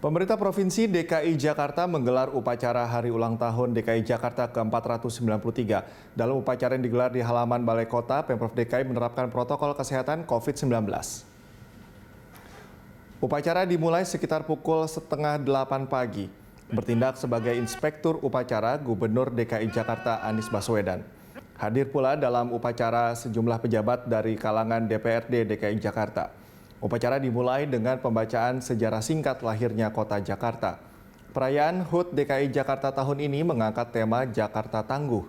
Pemerintah Provinsi DKI Jakarta menggelar upacara Hari Ulang Tahun DKI Jakarta ke-493. Dalam upacara yang digelar di halaman Balai Kota, Pemprov DKI menerapkan protokol kesehatan COVID-19. Upacara dimulai sekitar pukul setengah 8 pagi. Bertindak sebagai inspektur upacara Gubernur DKI Jakarta Anies Baswedan. Hadir pula dalam upacara sejumlah pejabat dari kalangan DPRD DKI Jakarta. Upacara dimulai dengan pembacaan sejarah singkat lahirnya kota Jakarta. Perayaan HUT DKI Jakarta tahun ini mengangkat tema Jakarta Tangguh.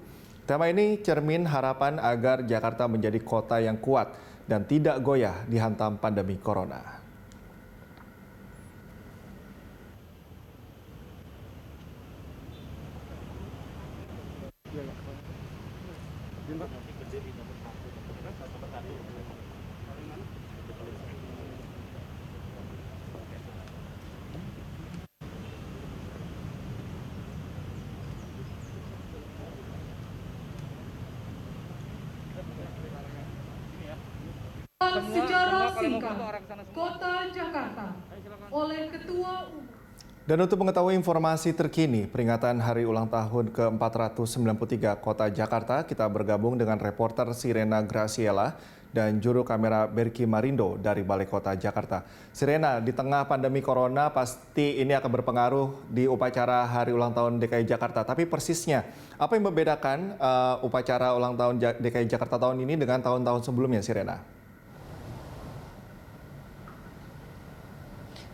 Tema ini cermin harapan agar Jakarta menjadi kota yang kuat dan tidak goyah dihantam pandemi corona. Sejarah singkat Kota Jakarta oleh Ketua Dan untuk mengetahui informasi terkini peringatan Hari Ulang Tahun ke-493 Kota Jakarta, kita bergabung dengan reporter Sirena Graciela dan juru kamera Berky Marindo dari Balai Kota Jakarta. Sirena, di tengah pandemi corona pasti ini akan berpengaruh di upacara Hari Ulang Tahun DKI Jakarta. Tapi persisnya, apa yang membedakan upacara ulang tahun DKI Jakarta tahun ini dengan tahun-tahun sebelumnya, Sirena?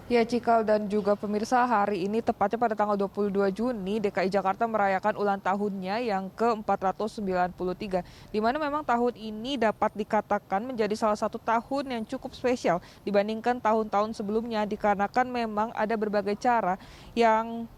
Ya, Cikal dan juga pemirsa, hari ini tepatnya pada tanggal 22 Juni DKI Jakarta merayakan ulang tahunnya yang ke-493, di mana memang tahun ini dapat dikatakan menjadi salah satu tahun yang cukup spesial dibandingkan tahun-tahun sebelumnya, dikarenakan memang ada berbagai cara yang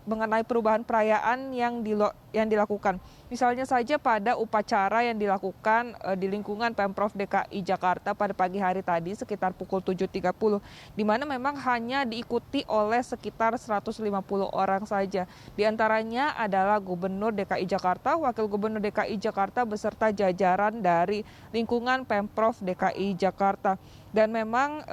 mengenai perubahan perayaan yang dilakukan. Misalnya saja pada upacara yang dilakukan di lingkungan Pemprov DKI Jakarta pada pagi hari tadi sekitar pukul 7.30, di mana memang hanya diikuti oleh sekitar 150 orang saja. Di antaranya adalah Gubernur DKI Jakarta, Wakil Gubernur DKI Jakarta beserta jajaran dari lingkungan Pemprov DKI Jakarta. Dan memang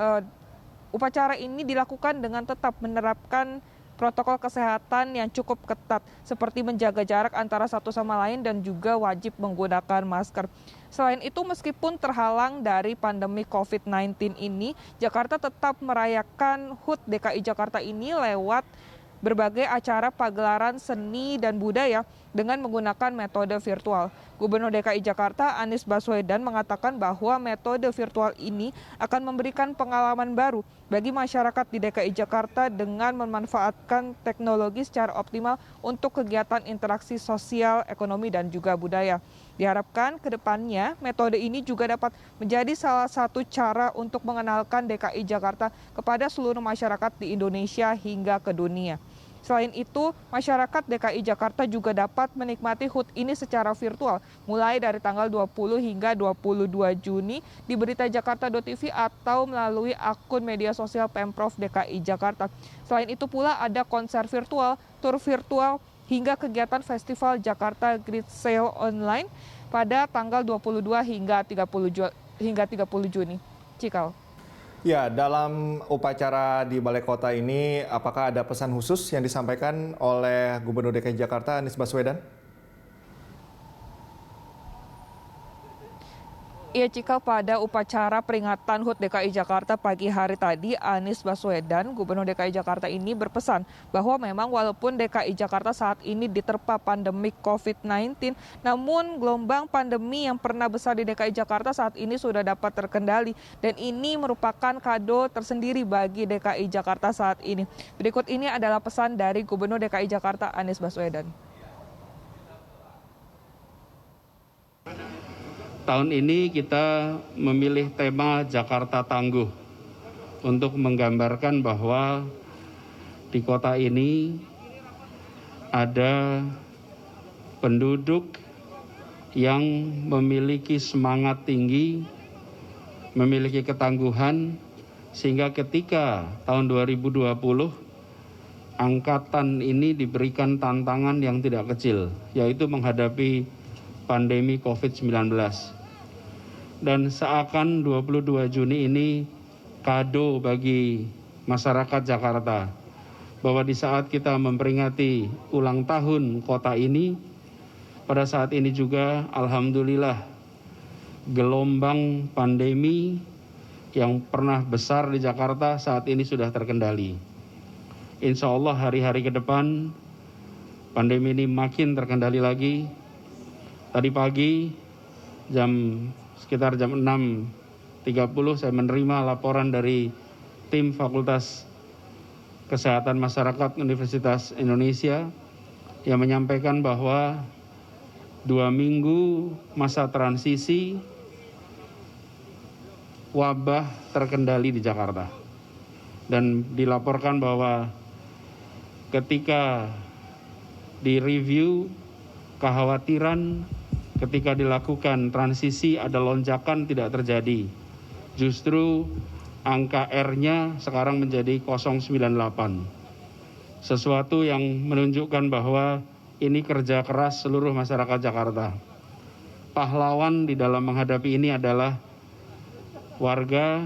upacara ini dilakukan dengan tetap menerapkan protokol kesehatan yang cukup ketat, seperti menjaga jarak antara satu sama lain dan juga wajib menggunakan masker. Selain itu, meskipun terhalang dari pandemi COVID-19 ini, Jakarta tetap merayakan HUT DKI Jakarta ini lewat berbagai acara pagelaran seni dan budaya dengan menggunakan metode virtual. Gubernur DKI Jakarta Anies Baswedan mengatakan bahwa metode virtual ini akan memberikan pengalaman baru bagi masyarakat di DKI Jakarta dengan memanfaatkan teknologi secara optimal untuk kegiatan interaksi sosial, ekonomi, dan juga budaya. Diharapkan ke depannya metode ini juga dapat menjadi salah satu cara untuk mengenalkan DKI Jakarta kepada seluruh masyarakat di Indonesia hingga ke dunia. Selain itu, masyarakat DKI Jakarta juga dapat menikmati HUT ini secara virtual mulai dari tanggal 20 hingga 22 Juni di beritajakarta.tv atau melalui akun media sosial Pemprov DKI Jakarta. Selain itu pula ada konser virtual, tur virtual, hingga kegiatan Festival Jakarta Great Sale online pada tanggal 22 hingga 30 Juni. Cikal. Ya, dalam upacara di Balai Kota ini, apakah ada pesan khusus yang disampaikan oleh Gubernur DKI Jakarta Anies Baswedan? Ia Cikal, pada upacara peringatan HUT DKI Jakarta pagi hari tadi, Anies Baswedan, Gubernur DKI Jakarta ini berpesan bahwa memang walaupun DKI Jakarta saat ini diterpa pandemi COVID-19, namun gelombang pandemi yang pernah besar di DKI Jakarta saat ini sudah dapat terkendali. Dan ini merupakan kado tersendiri bagi DKI Jakarta saat ini. Berikut ini adalah pesan dari Gubernur DKI Jakarta Anies Baswedan. Tahun ini kita memilih tema Jakarta Tangguh untuk menggambarkan bahwa di kota ini ada penduduk yang memiliki semangat tinggi, memiliki ketangguhan, sehingga ketika tahun 2020 angkatan ini diberikan tantangan yang tidak kecil, yaitu menghadapi pandemi COVID-19. Dan seakan 22 Juni ini kado bagi masyarakat Jakarta bahwa di saat kita memperingati ulang tahun kota ini, pada saat ini juga alhamdulillah gelombang pandemi yang pernah besar di Jakarta saat ini sudah terkendali. Insya Allah hari-hari ke depan pandemi ini makin terkendali lagi. Tadi pagi sekitar jam 6.30 saya menerima laporan dari tim Fakultas Kesehatan Masyarakat Universitas Indonesia yang menyampaikan bahwa 2 minggu masa transisi wabah terkendali di Jakarta. Dan dilaporkan bahwa ketika direview kekhawatiran ketika dilakukan transisi ada lonjakan tidak terjadi. Justru angka R-nya sekarang menjadi 0,98. Sesuatu yang menunjukkan bahwa ini kerja keras seluruh masyarakat Jakarta. Pahlawan di dalam menghadapi ini adalah warga,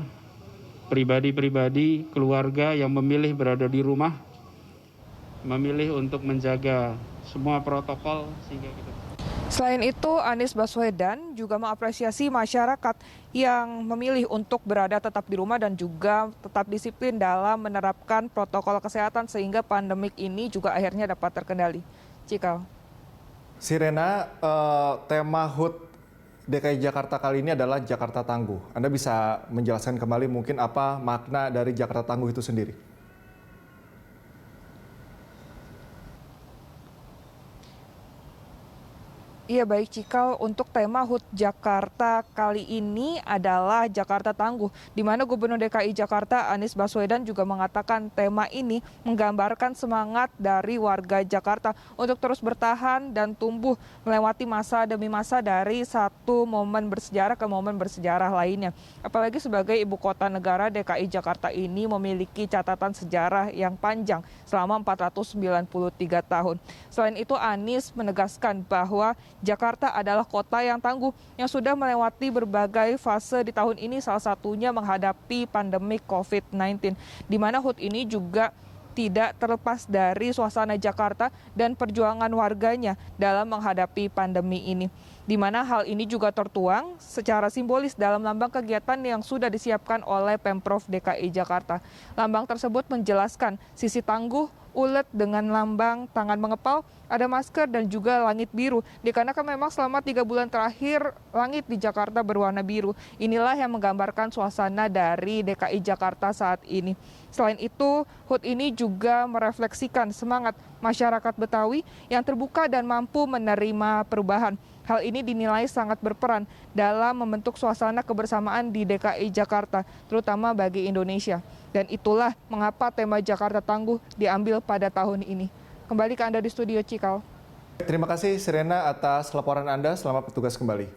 pribadi-pribadi, keluarga yang memilih berada di rumah, memilih untuk menjaga semua protokol sehingga kita... Selain itu, Anies Baswedan juga mengapresiasi masyarakat yang memilih untuk berada tetap di rumah dan juga tetap disiplin dalam menerapkan protokol kesehatan sehingga pandemik ini juga akhirnya dapat terkendali. Cikal. Sirena, tema HUT DKI Jakarta kali ini adalah Jakarta Tangguh. Anda bisa menjelaskan kembali mungkin apa makna dari Jakarta Tangguh itu sendiri? Iya baik Cikal, untuk tema HUT Jakarta kali ini adalah Jakarta Tangguh, di mana Gubernur DKI Jakarta Anies Baswedan juga mengatakan tema ini menggambarkan semangat dari warga Jakarta untuk terus bertahan dan tumbuh melewati masa demi masa dari satu momen bersejarah ke momen bersejarah lainnya. Apalagi sebagai ibu kota negara, DKI Jakarta ini memiliki catatan sejarah yang panjang selama 493 tahun. Selain itu Anies menegaskan bahwa Jakarta adalah kota yang tangguh yang sudah melewati berbagai fase di tahun ini, salah satunya menghadapi pandemi COVID-19, di mana HUT ini juga tidak terlepas dari suasana Jakarta dan perjuangan warganya dalam menghadapi pandemi ini. Di mana hal ini juga tertuang secara simbolis dalam lambang kegiatan yang sudah disiapkan oleh Pemprov DKI Jakarta. Lambang tersebut menjelaskan sisi tangguh, ulet dengan lambang tangan mengepal, ada masker dan juga langit biru. Dikarenakan memang selama 3 bulan terakhir langit di Jakarta berwarna biru. Inilah yang menggambarkan suasana dari DKI Jakarta saat ini. Selain itu, HUT ini juga merefleksikan semangat masyarakat Betawi yang terbuka dan mampu menerima perubahan. Hal ini dinilai sangat berperan dalam membentuk suasana kebersamaan di DKI Jakarta, terutama bagi Indonesia. Dan itulah mengapa tema Jakarta Tangguh diambil pada tahun ini. Kembali ke Anda di studio, Cikal. Terima kasih Sirena atas laporan Anda. Selamat bertugas kembali.